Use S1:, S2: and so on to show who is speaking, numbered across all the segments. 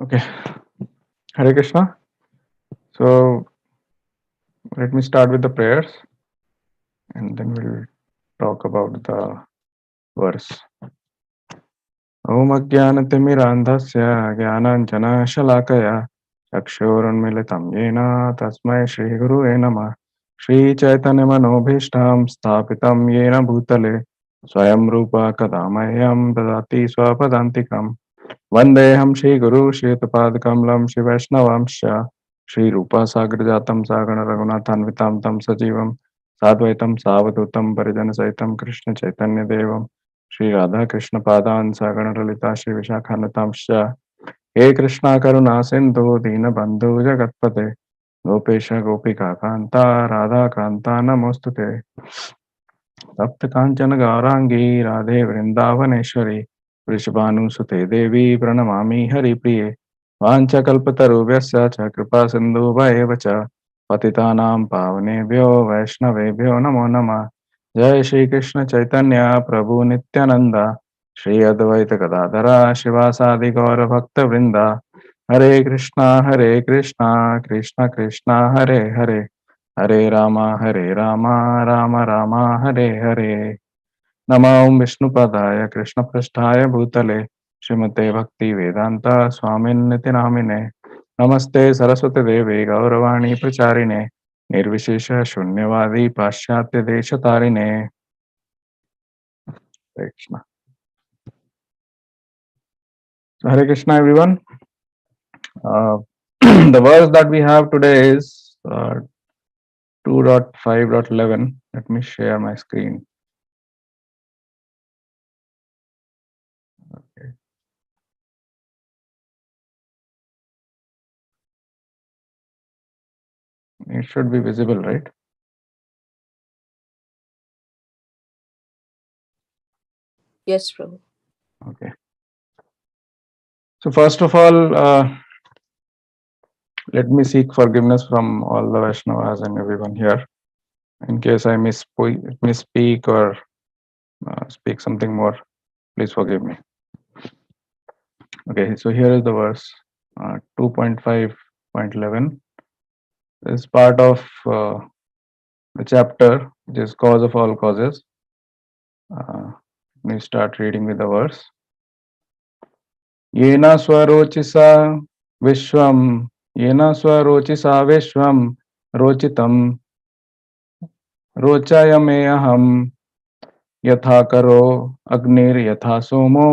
S1: Okay, Hare Krishna. So let me start with the prayers and then we'll talk about the verse. Om Ajnanatimirandhasya Jnananjana Chakshurunmilitam Yena Tasmai Shri Gurue Namah Shri Chaitanya Manobhishtam Sthapitam Yena Bhutale Swayam Rupa Kadamayam Dadati Swapadantikam Vandeham Shri Guru Shri Tapadkamlam Shri Vaishnavamsha Shri Rupa Sagrajatam Sagana Raghunathanvitam Tam Sajivam Sadvaitam Savadutam Parijana Saitam Krishna Chaitanya Devam Shri Radha Krishna Padan Sagana Lalita Shri Vishakanatamsha He Krishna Karuna Sindhu Dina Bandhu Jagatpate Gopesha Gopika Kanta Radha Kanta Namostute Sapta Kanchana Gaurangi Radhe Vrindavaneshwari Vrishabhanusute Devi Pranamami Hari Priye Vanchakalpatarubhyasya cha kripa sindhubhayeva cha patitanam pavanebhyo vaishnavebhyo namo namah Jai Shri Krishna Chaitanya Prabhu Nityananda Shri Advaita Gadadhara Shivasadi Gaura Bhakta Vrinda Hare Krishna Krishna Krishna Hare Hare Hare Rama Rama Rama Hare Hare Namo Vishnupadaya Krishna Prasthaya Bhutale Srimate Bhakti Vedanta Swamin Nitinamine Namaste Saraswati Devi Gauravani Pracharine Nirvishesha Shunyavadi Paschatya Deshatarine Hare Krishna. So Hare Krishna everyone. The verse that we have today is 2.5.11. Let me share my screen. Okay. It should be visible, right?
S2: Yes, Prabhu.
S1: Okay. So first of all, let me seek forgiveness from all the Vaishnavas and everyone here. In case I misspeak or speak something more, please forgive me. Okay, so here is the verse 2.5.11. This is part of the chapter, which is cause of all causes. Let me start reading with the verse. Yena swarochisa vishwam Yena swarochisa vishwam rochitam rochayame यथा करो अग्निर यथा सोमो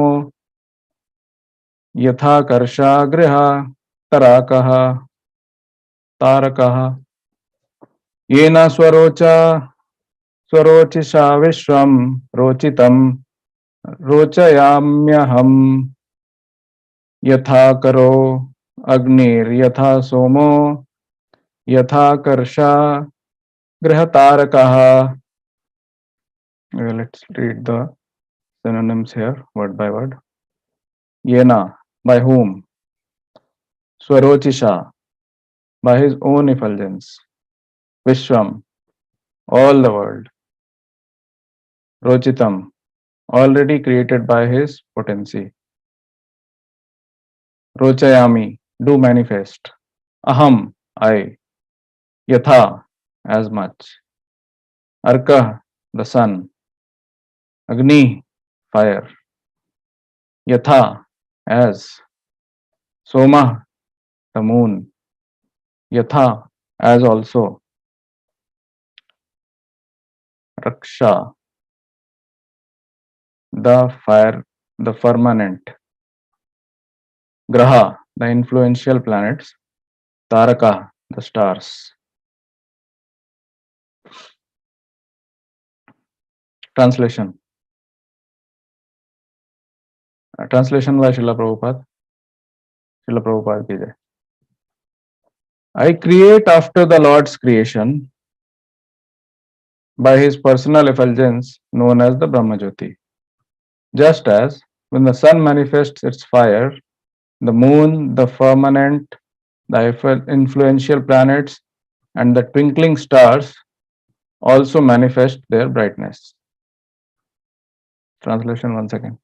S1: यथा कर्षा गृह तराकः तारकः येन स्वरोचिषा विश्वं रोचितं रोचयाम्यहम् यथा करो अग्निर यथा सोमो यथा कर्षा गृह तारकः. Let's read the synonyms here word by word. Yena, by whom? Swarochisha, by his own effulgence. Vishwam, all the world. Rochitam, already created by his potency. Rochayami, do manifest. Aham, I. Yatha, as much. Arka, the sun. Agni, fire. Yatha, as. Soma, the moon. Yatha, as also. Raksha, the fire, the firmament. Graha, the influential planets. Taraka, the stars. Translation. Translation by Srila Prabhupada. Srila Prabhupada ki jai. I create after the Lord's creation by his personal effulgence known as the Brahmajyoti. Just as when the sun manifests its fire, the moon, the firmament, the influential planets, and the twinkling stars also manifest their brightness. Translation once again.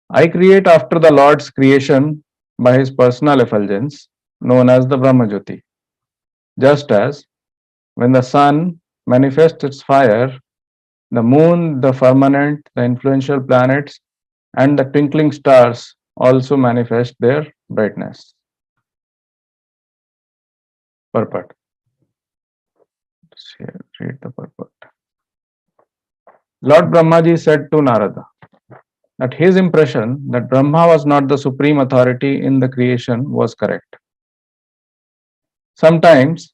S1: I create after the Lord's creation by his personal effulgence known as the Brahmajyoti. Just as when the sun manifests its fire, the moon, the firmament, the influential planets, and the twinkling stars also manifest their brightness. Purport. Here, read the purport. Lord Brahmaji said to Narada that his impression that Brahma was not the supreme authority in the creation was correct. Sometimes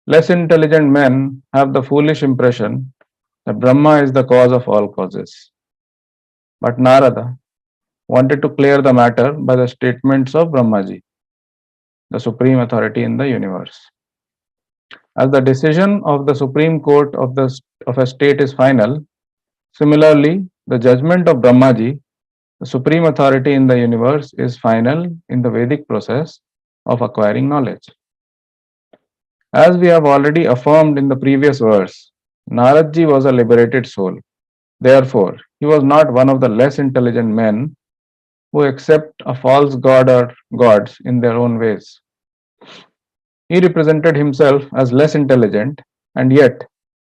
S1: less intelligent men have the foolish impression that Brahma is the cause of all causes. But Narada wanted to clear the matter by the statements of Brahmaji, the supreme authority in the universe. As the decision of the Supreme Court of a state is final, similarly, the judgment of Brahmaji, the supreme authority in the universe, is final in the Vedic process of acquiring knowledge. As we have already affirmed in the previous verse, Naradji was a liberated soul. Therefore, he was not one of the less intelligent men who accept a false god or gods in their own ways. He represented himself as less intelligent and yet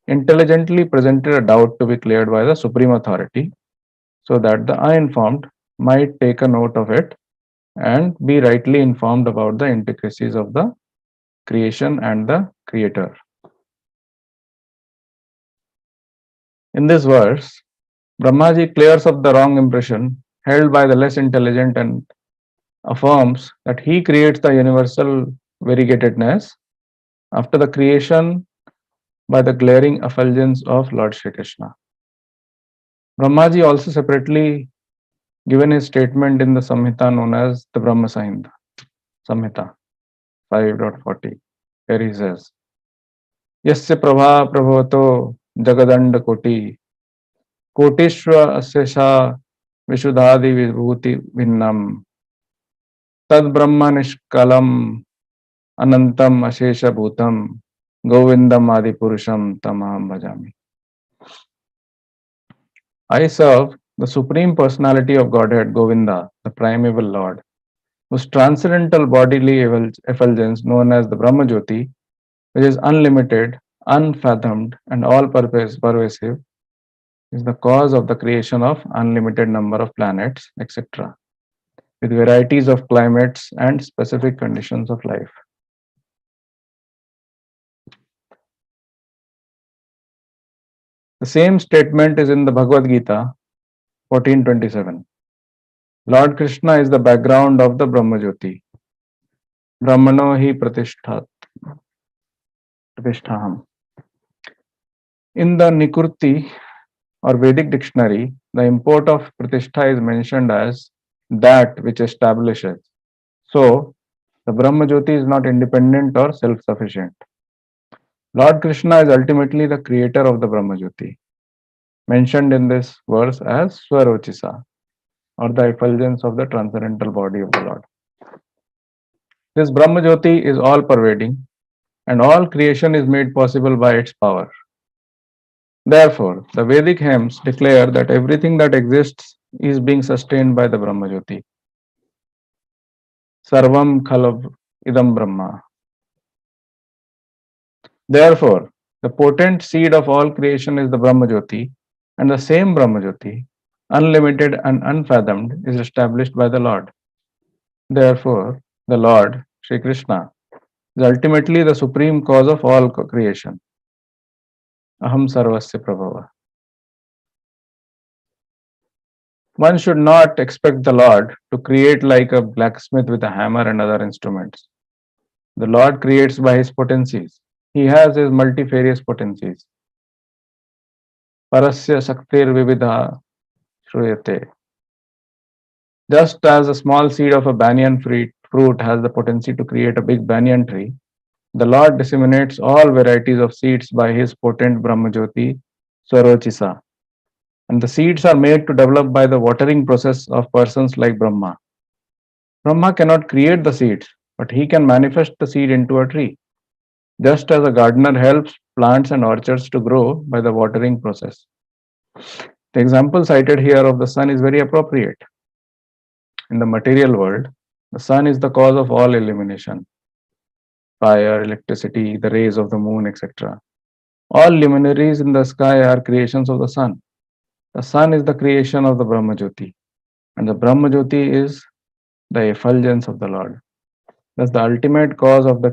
S1: intelligently presented a doubt to be cleared by the supreme authority so that the uninformed might take a note of it and be rightly informed about the intricacies of the creation and the creator. In this verse, Brahmaji clears up the wrong impression held by the less intelligent and affirms that he creates the universal variegatedness after the creation by the glaring effulgence of Lord Shri Krishna. Brahmaji also separately given his statement in the Samhita known as the Brahma Samhita 5.40, where he says, Yasya prabha prabhavato jagadanda koti kotishva asyasha vishuddhadi vibhuti vinnam tad brahma nishkalam anantam ashesha bhutam govindam adi purusham tamaham bhajami. I serve the Supreme Personality of Godhead, Govinda, the primeval Lord, whose transcendental bodily effulgence, known as the Brahma Jyoti, which is unlimited, unfathomed, and all pervasive, is the cause of the creation of unlimited number of planets, etc., with varieties of climates and specific conditions of life. The same statement is in the Bhagavad Gita 14:27. Lord Krishna is the background of the Brahma Jyoti. Brahmano hi pratisthaham. In the Nikurti or Vedic dictionary, the import of pratishtha is mentioned as that which establishes. So, the Brahma Jyoti is not independent or self-sufficient. Lord Krishna is ultimately the creator of the Brahma Jyoti, mentioned in this verse as Swarochisa, or the effulgence of the transcendental body of the Lord. This Brahma Jyoti is all pervading, and all creation is made possible by its power. Therefore, the Vedic hymns declare that everything that exists is being sustained by the Brahma Jyoti. Sarvam khalav idam Brahma. Therefore, the potent seed of all creation is the Brahma Jyoti, and the same Brahma Jyoti, unlimited and unfathomed, is established by the Lord. Therefore, the Lord, Sri Krishna, is ultimately the supreme cause of all creation. Aham sarvasya prabhava. One should not expect the Lord to create like a blacksmith with a hammer and other instruments. The Lord creates by his potencies. He has his multifarious potencies. Parasya saktir vividha shruyate. Just as a small seed of a banyan fruit has the potency to create a big banyan tree, the Lord disseminates all varieties of seeds by his potent Brahmajyoti Swarochisa. And the seeds are made to develop by the watering process of persons like Brahma. Brahma cannot create the seeds, but he can manifest the seed into a tree, just as a gardener helps plants and orchards to grow by the watering process. The example cited here of the sun is very appropriate. In the material world, The sun is the cause of all illumination, fire, electricity, the rays of the moon, etc. All luminaries in the sky are creations of the sun. The sun is the creation of the Brahmajyoti, and the Brahmajyoti is the effulgence of the Lord. Thus, the ultimate cause of the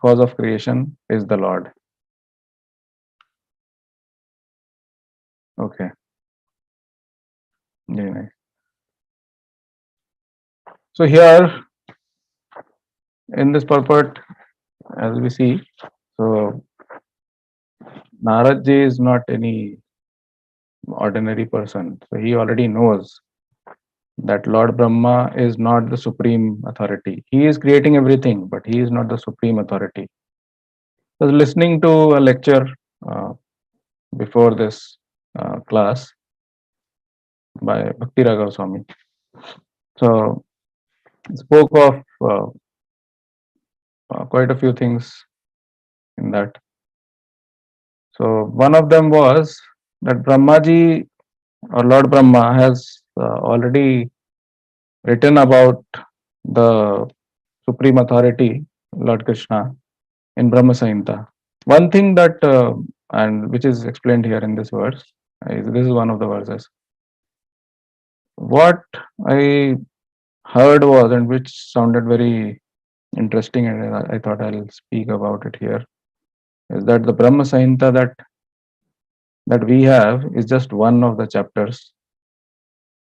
S1: cause of creation is the Lord. Okay, very nice. So here in this purport, as we see, so Narad Ji is not any ordinary person. So he already knows that Lord Brahma is not the supreme authority. He is creating everything, but he is not the supreme authority. I was listening to a lecture uh, before this class by Bhakti Raghav Swami. So spoke of quite a few things in that. So one of them was that Brahmaji or Lord Brahma has already written about the supreme authority, Lord Krishna, in Brahma Samhita. One thing that, and which is explained here in this verse, this is one of the verses. What I heard was, and which sounded very interesting, and I thought I'll speak about it here, is that the Brahma Samhita that we have is just one of the chapters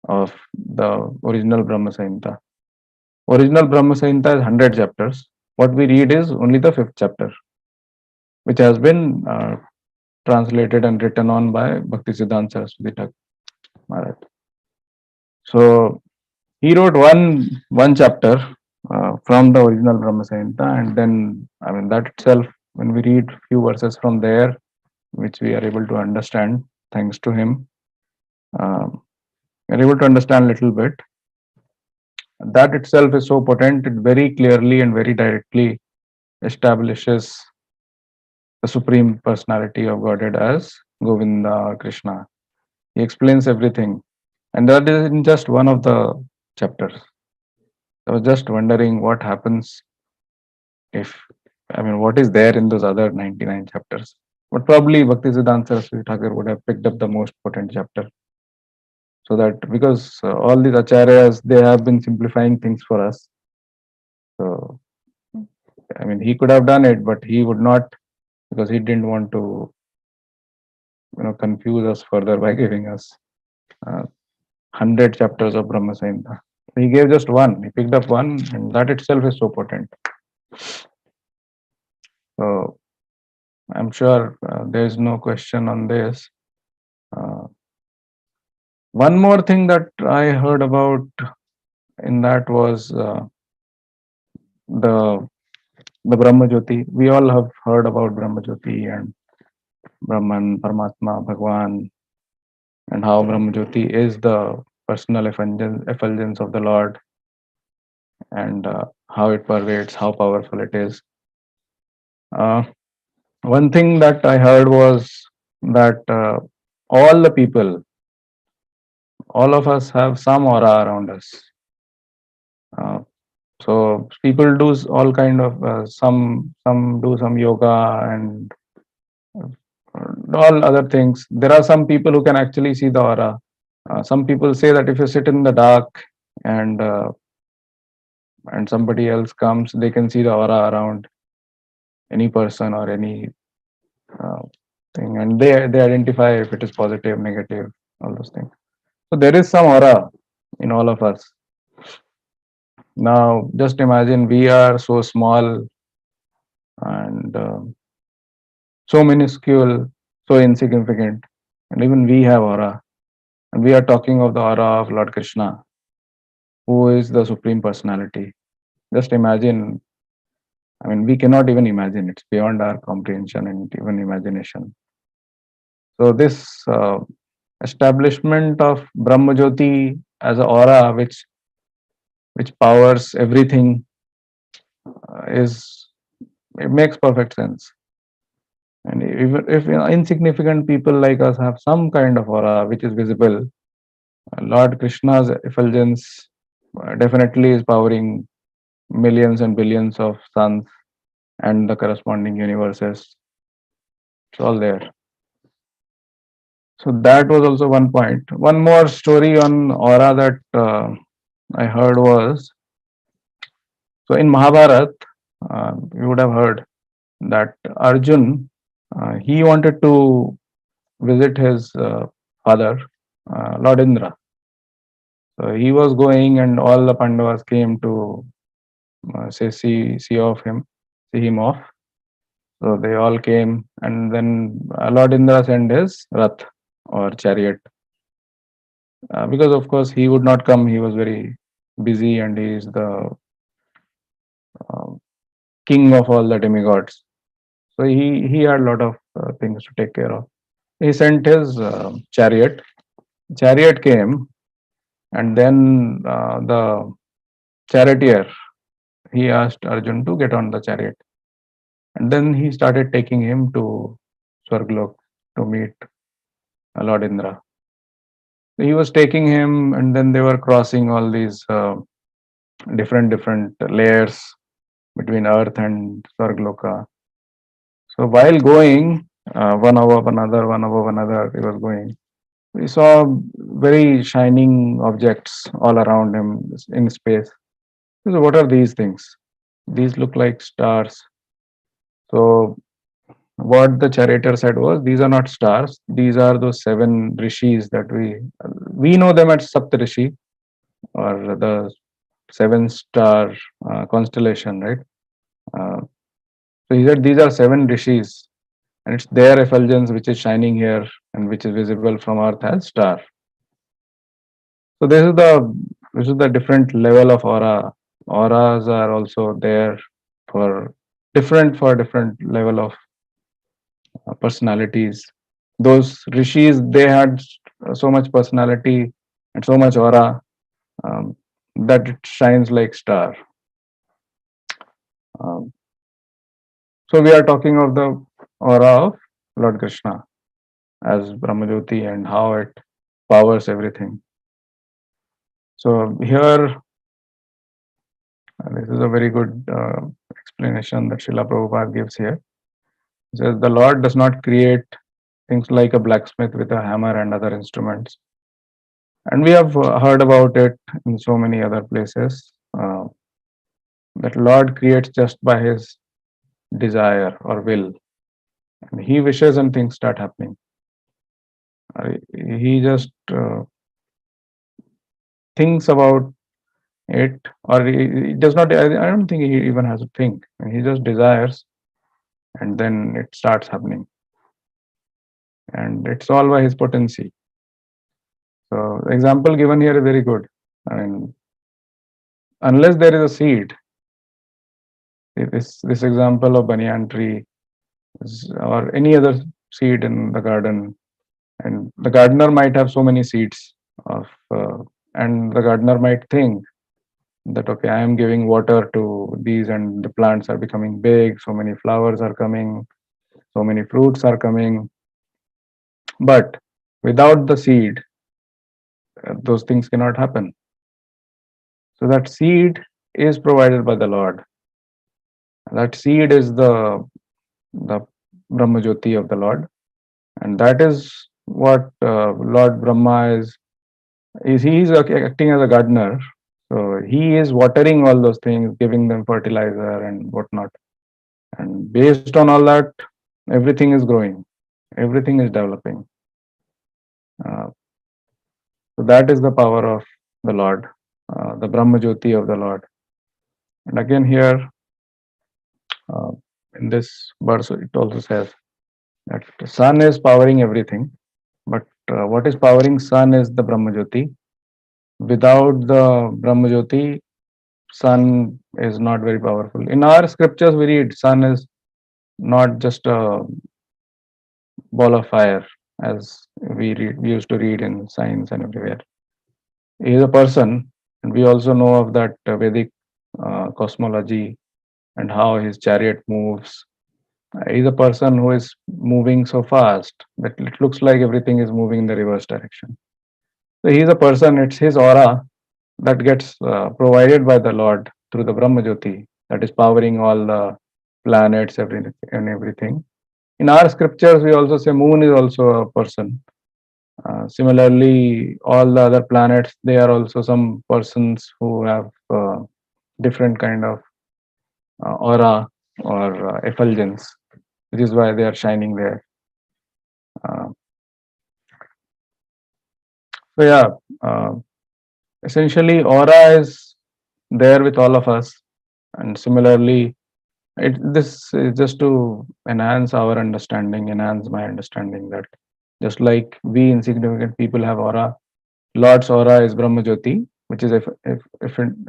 S1: of the original Brahma Samhita. Original Brahma Samhita is 100 chapters. What we read is only the 5th chapter, which has been translated and written on by Bhaktisiddhanta Saraswati Thakur Maharaj. So he wrote one chapter from the original Brahma Samhita, and then I mean that itself, when we read few verses from there, which we are able to understand thanks to him, we are able to understand a little bit. That itself is so potent. It very clearly and very directly establishes the supreme personality of Godhead as Govinda Krishna. He explains everything, and that is in just one of the chapters. I was just wondering what happens if, I mean, what is there in those other 99 chapters. But probably Bhaktisiddhanta Saraswati Thakur would have picked up the most potent chapter. So that because all these acharyas, they have been simplifying things for us. So, I mean, he could have done it, but he would not, because he didn't want to, confuse us further by giving us 100 chapters of Brahma Samhita. He gave just one. He picked up one, and that itself is so potent. So I'm sure there is no question on this. One more thing that I heard about in that was the Brahma Jyoti. We all have heard about Brahma Jyoti and Brahman, Paramatma, Bhagwan, and how Brahma Jyoti is the personal effulgence of the Lord, and how it pervades, how powerful it is. One thing that I heard was that all the people, all of us have some aura around us. So people do all kind of some do some yoga and all other things. There are some people who can actually see the aura. Some people say that if you sit in the dark and somebody else comes, they can see the aura around any person or any thing, and they identify if it is positive, negative, all those things. So there is some aura in all of us. Now, just imagine we are so small and so minuscule, so insignificant, and even we have aura. And we are talking of the aura of Lord Krishna, who is the Supreme Personality. Just imagine, I mean, we cannot even imagine, it's beyond our comprehension and even imagination. So, this establishment of Brahma Jyoti as an aura which powers everything it makes perfect sense. And even if insignificant people like us have some kind of aura which is visible, Lord Krishna's effulgence definitely is powering millions and billions of suns and the corresponding universes. It's all there. So that was also one point. One more story on aura that I heard was, so in Mahabharat, you would have heard that Arjun, he wanted to visit his father, Lord Indra. So he was going, and all the Pandavas came to see him off. So they all came, and then Lord Indra sent his rath or chariot, because of course he would not come. He was very busy, and he is the uh, king of all the demigods. So he had a lot of things to take care of. He sent his chariot. Chariot came, and then the charioteer, he asked Arjun to get on the chariot, and then he started taking him to Swarglok to meet Lord Indra. He was taking him, and then they were crossing all these different layers between Earth and Swargloka. So while going, one above another, he was going. We saw very shining objects all around him in space. So what are these things? These look like stars. So what the charioteer said was, these are not stars. These are those seven rishis that we know them as Saptarishi, or the seven star constellation, right? Uh, so he said these are seven rishis, and it's their effulgence which is shining here and which is visible from Earth as star. So this is the different level of aura. Auras are also there for different level of personalities. Those rishis, they had so much personality and so much aura, um, that it shines like star. Um, so we are talking of the aura of Lord Krishna as Brahmajyoti and how it powers everything. So here, this is a very good explanation that Srila Prabhupada gives here. It says the Lord does not create things like a blacksmith with a hammer and other instruments. And we have heard about it in so many other places, that Lord creates just by his desire or will. And he wishes and things start happening. He just thinks about it, or he does not. I don't think he even has to think. He just desires, and then it starts happening. And it's all by his potency. So the example given here is very good. I mean, unless there is a seed, this example of banyan tree or any other seed in the garden, and the gardener might have so many seeds of, and the gardener might think that, okay, I am giving water to these, and the plants are becoming big, so many flowers are coming, so many fruits are coming. But without the seed, those things cannot happen. So that seed is provided by the Lord. That seed is the Brahmajyoti of the Lord, and that is what Lord Brahma is. He is acting as a gardener, so he is watering all those things, giving them fertilizer and whatnot. And based on all that, everything is growing, everything is developing. Uh, so that is the power of the Lord, the Brahmajyoti of the Lord. And again here, uh, in this verse, it also says that the sun is powering everything, but what is powering sun is the Brahmajyoti. Without the Brahmajyoti, sun is not very powerful. In our scriptures, we read sun is not just a ball of fire, as we used to read in science and everywhere. He is a person, and we also know of that Vedic cosmology and how his chariot moves. He's a person who is moving so fast that it looks like everything is moving in the reverse direction. So he's a person, it's his aura that gets provided by the Lord through the Brahma Jyoti that is powering all the planets, everything. In our scriptures, we also say moon is also a person. Similarly, all the other planets, they are also some persons who have different kind of aura or effulgence, which is why they are shining there. Uh, so yeah, uh, essentially, aura is there with all of us, and similarly, this is just to enhance our understanding, enhance my understanding that just like we insignificant people have aura, Lord's aura is Brahma Jyoti, which is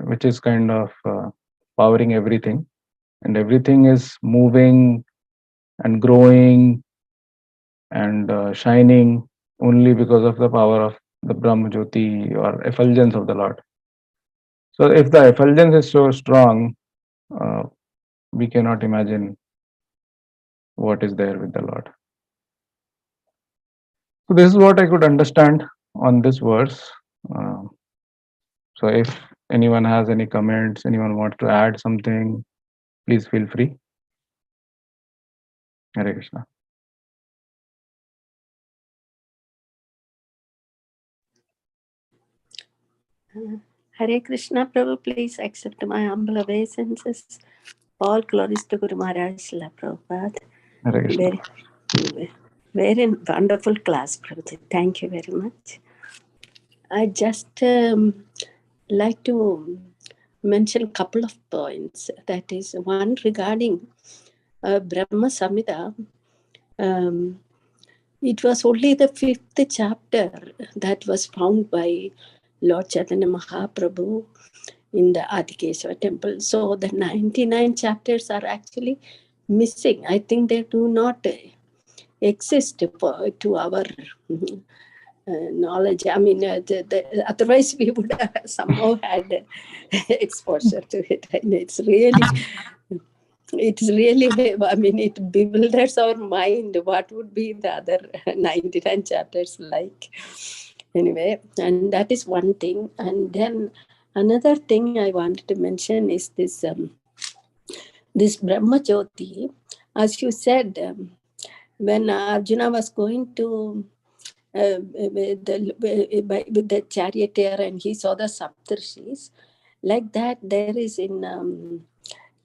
S1: which is kind of powering everything, and everything is moving and growing and shining only because of the power of the Brahma Jyoti or effulgence of the Lord. So if the effulgence is so strong, uh, we cannot imagine what is there with the Lord. So this is what I could understand on this verse. Uh, so if anyone has any comments, anyone wants to add something, please feel free. Hare Krishna.
S3: Hare Krishna, Prabhu, please accept my humble obeisances. All glories to Guru Maharaj, Srila Prabhupada.
S1: Hare Krishna.
S3: Very wonderful class, Prabhuji. Thank you very much. I just like to mention a couple of points. That is, one regarding Brahma Samhita. It was only the 5th chapter that was found by Lord Chaitanya Mahaprabhu in the Adikeshava temple. So the 99 chapters are actually missing. I think they do not exist to our knowledge. I mean, otherwise we would have somehow had exposure to it. And it's really, I mean, it bewilders our mind. What would be the other 99 chapters like? Anyway, and that is one thing. And then another thing I wanted to mention is this Brahma Jyoti. As you said, when Arjuna was going to with the charioteer and he saw the Saptarshis, like that there is in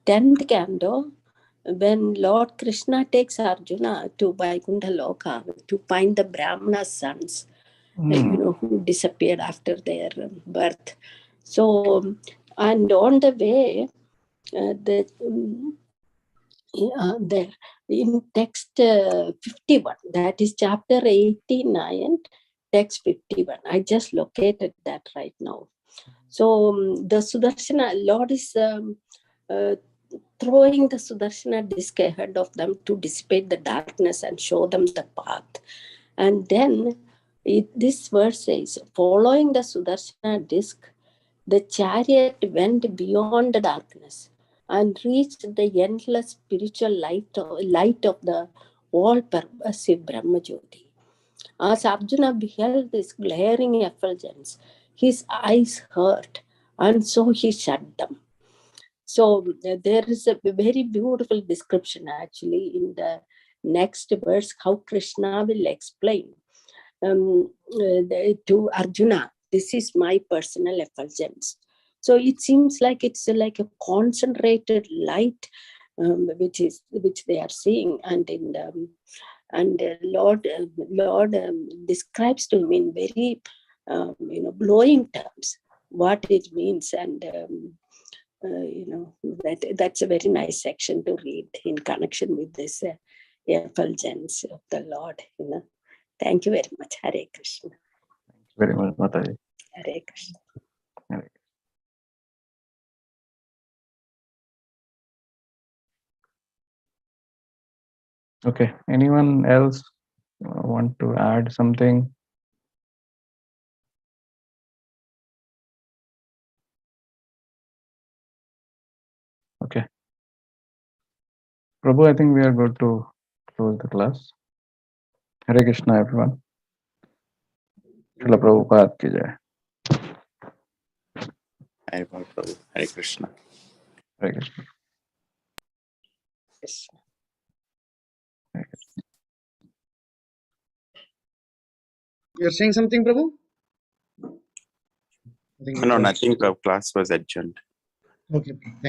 S3: 10th canto, when Lord Krishna takes Arjuna to Vaikuntha Loka to find the Brahmana sons, who disappeared after their birth. So, and on the way, there in text 51, that is chapter 89, text 51. I just located that right now. So the Sudarshana, Lord is throwing the Sudarshana disc ahead of them to dissipate the darkness and show them the path. And then this verse says, following the Sudarshana disc, the chariot went beyond the darkness and reached the endless spiritual light of the all-pervasive Brahma Jyoti. As Arjuna beheld this glaring effulgence, his eyes hurt, and so he shut them. So there is a very beautiful description actually in the next verse, how Krishna will explain to Arjuna, this is my personal effulgence. So it seems like it's like a concentrated light, which they are seeing, and Lord describes to him in very glowing terms what it means, and that's a very nice section to read in connection with this effulgence of the Lord. Thank you very much. Hare Krishna.
S1: Thank you very much, Mataji.
S3: Hare Krishna.
S1: Hare. Okay, anyone else want to add something? Okay. Prabhu, I think we are good to close the class. Hare Krishna, everyone. Srila Prabhupada ki jai.
S4: Hare Prabhu. Hare Krishna.
S1: Hare Krishna.
S2: Yes.
S5: You're saying something, Prabhu? I think
S4: No, nothing. Class was adjourned.
S5: Okay, thank you.